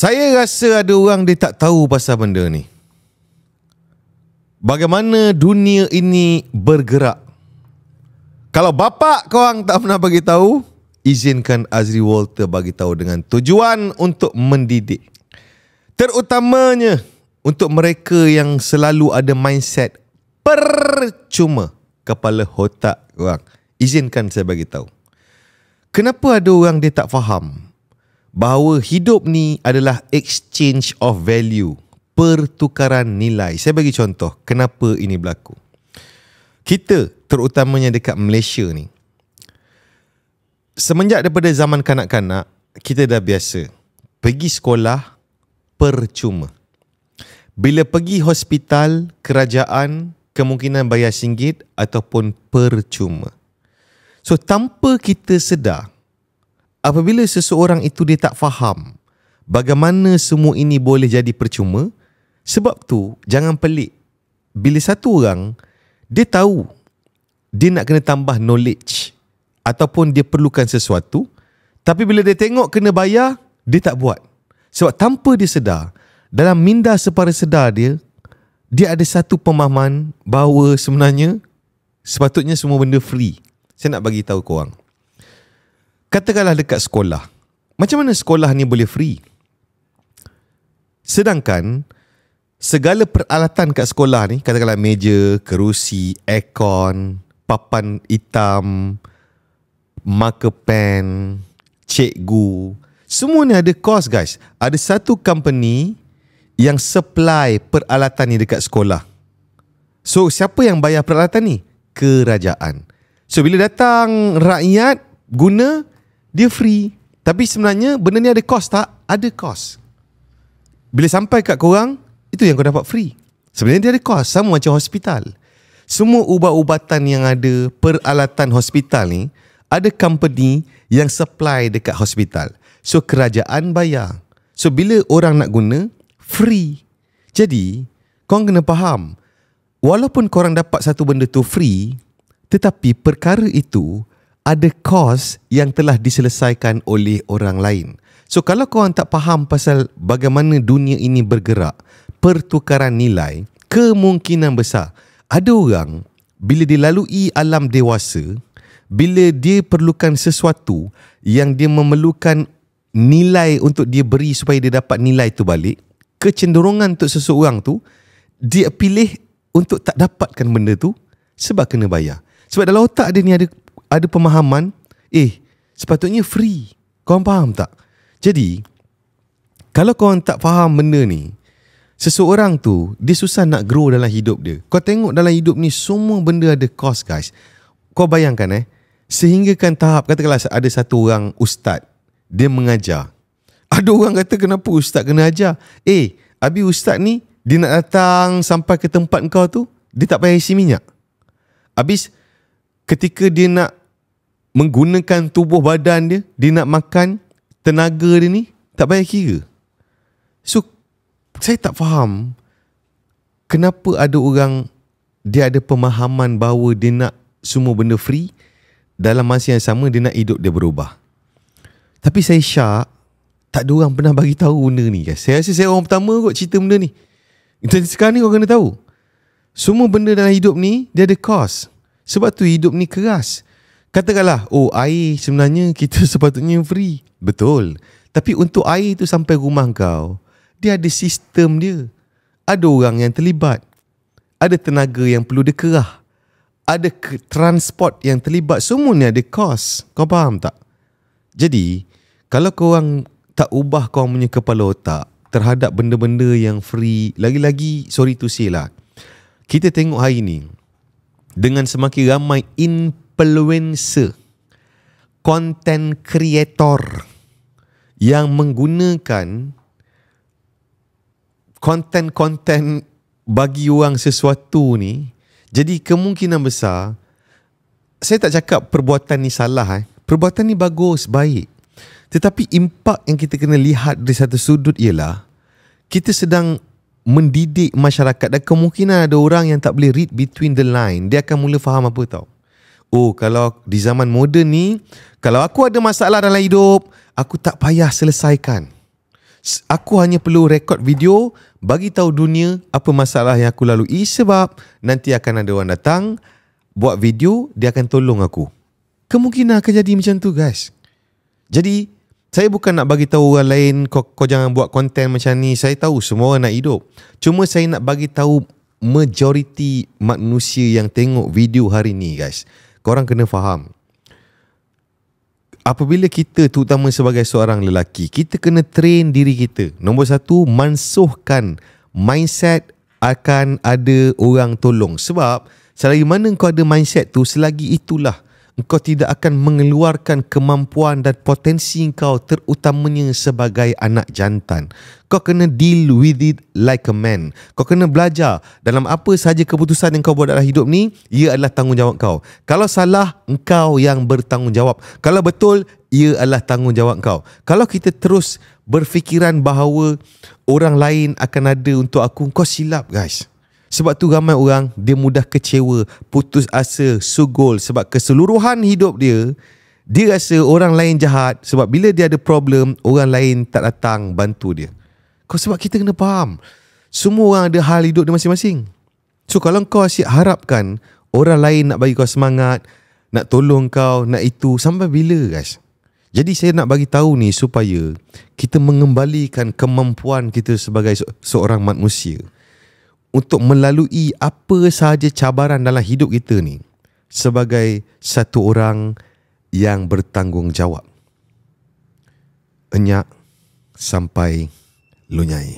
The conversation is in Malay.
Saya rasa ada orang dia tak tahu pasal benda ni. Bagaimana dunia ini bergerak. Kalau bapak korang tak pernah bagi tahu, izinkan Azri Walter bagi tahu dengan tujuan untuk mendidik. Terutamanya untuk mereka yang selalu ada mindset percuma kepala otak korang. Izinkan saya bagi tahu. Kenapa ada orang dia tak faham bahawa hidup ni adalah exchange of value, pertukaran nilai. Saya bagi contoh kenapa ini berlaku. Kita terutamanya dekat Malaysia ni, semenjak daripada zaman kanak-kanak, kita dah biasa pergi sekolah percuma. Bila pergi hospital, kerajaan, kemungkinan bayar RM1 ataupun percuma. So tanpa kita sedar, apabila seseorang itu dia tak faham bagaimana semua ini boleh jadi percuma, sebab tu jangan pelik. Bila satu orang dia tahu dia nak kena tambah knowledge ataupun dia perlukan sesuatu, tapi bila dia tengok kena bayar, dia tak buat. Sebab tanpa dia sedar, dalam minda separa sedar dia ada satu pemahaman bahawa sebenarnya sepatutnya semua benda free. Saya nak bagi tahu korang. Katakanlah dekat sekolah. Macam mana sekolah ni boleh free? Sedangkan segala peralatan kat sekolah ni, katakanlah meja, kerusi, aircon, papan hitam, marker pen, cikgu, semua ni ada cost guys. Ada satu company yang supply peralatan ni dekat sekolah. So siapa yang bayar peralatan ni? Kerajaan. So bila datang rakyat guna, dia free. Tapi sebenarnya benda ni ada cost tak? Ada cost. Bila sampai kat korang, itu yang kau dapat free. Sebenarnya dia ada cost. Sama macam hospital. Semua ubat-ubatan yang ada, peralatan hospital ni, ada company yang supply dekat hospital. So kerajaan bayar. So bila orang nak guna, free. Jadi korang kena faham, walaupun korang dapat satu benda tu free, tetapi perkara itu ada kos yang telah diselesaikan oleh orang lain. So kalau korang tak faham pasal bagaimana dunia ini bergerak, pertukaran nilai, kemungkinan besar ada orang bila dia lalui alam dewasa, bila dia perlukan sesuatu yang dia memerlukan nilai untuk dia beri supaya dia dapat nilai tu balik, kecenderungan untuk seseorang tu, dia pilih untuk tak dapatkan benda tu sebab kena bayar. Sebab dalam otak dia ni ada pemahaman, sepatutnya free. Korang faham tak? Jadi, kalau korang tak faham benda ni, seseorang tu, dia susah nak grow dalam hidup dia. Kau tengok dalam hidup ni, semua benda ada cost guys. Kau bayangkan sehinggakan tahap, katakanlah ada satu orang ustaz, dia mengajar. Ada orang kata kenapa ustaz kena ajar? Habis ustaz ni, dia nak datang sampai ke tempat kau tu, dia tak payah isi minyak. Habis ketika dia nak menggunakan tubuh badan dia, dia nak makan, tenaga dia ni tak payah kira. So saya tak faham kenapa ada orang dia ada pemahaman bahawa dia nak semua benda free, dalam masa yang sama dia nak hidup dia berubah. Tapi saya syak tak ada orang pernah bagi tahu benda ni guys. Saya rasa saya orang pertama kot cerita benda ni. Sekarang ni kau kena tahu, semua benda dalam hidup ni dia ada cost. Sebab tu hidup ni keras. Katakanlah, air sebenarnya kita sepatutnya free. Betul. Tapi untuk air tu sampai rumah kau, dia ada sistem dia. Ada orang yang terlibat. Ada tenaga yang perlu dikerah. Ada transport yang terlibat. Semua ni ada cost. Kau faham tak? Jadi, kalau korang tak ubah korang punya kepala otak terhadap benda-benda yang free, lagi-lagi, sorry to say lah, kita tengok hari ni, dengan semakin ramai influencer, content creator yang menggunakan konten-konten bagi orang sesuatu ni, jadi kemungkinan besar, saya tak cakap perbuatan ni salah, perbuatan ni bagus, baik, tetapi impak yang kita kena lihat dari satu sudut ialah kita sedang mendidik masyarakat, dan kemungkinan ada orang yang tak boleh read between the line. Dia akan mula faham apa tau. Kalau di zaman moden ni, kalau aku ada masalah dalam hidup, aku tak payah selesaikan. Aku hanya perlu rekod video, bagi tahu dunia apa masalah yang aku lalui, sebab nanti akan ada orang datang buat video, dia akan tolong aku. Kemungkinan akan jadi macam tu, guys. Jadi saya bukan nak bagi tahu orang lain kau jangan buat konten macam ni. Saya tahu semua orang nak hidup. Cuma saya nak bagi tahu majoriti manusia yang tengok video hari ni, guys. Korang kena faham. Apabila kita, terutama sebagai seorang lelaki, kita kena train diri kita. Nombor satu, mansuhkan mindset akan ada orang tolong. Sebab selagi mana kau ada mindset tu, selagi itulah engkau tidak akan mengeluarkan kemampuan dan potensi kau, terutamanya sebagai anak jantan. Kau kena deal with it like a man. Kau kena belajar dalam apa sahaja keputusan yang kau buat dalam hidup ni, ia adalah tanggungjawab kau. Kalau salah, engkau yang bertanggungjawab. Kalau betul, ia adalah tanggungjawab kau. Kalau kita terus berfikiran bahawa orang lain akan ada untuk aku, kau silap, guys. Sebab tu ramai orang dia mudah kecewa, putus asa, sugul sebab keseluruhan hidup dia rasa orang lain jahat, sebab bila dia ada problem, orang lain tak datang bantu dia. Sebab kita kena faham, semua orang ada hal hidup dia masing-masing. So kalau kau asyik harapkan orang lain nak bagi kau semangat, nak tolong kau, nak itu, sampai bila, guys? Jadi saya nak bagi tahu ni supaya kita mengembalikan kemampuan kita sebagai seorang manusia untuk melalui apa sahaja cabaran dalam hidup kita ni sebagai satu orang yang bertanggungjawab. Enyak sampai lunyai.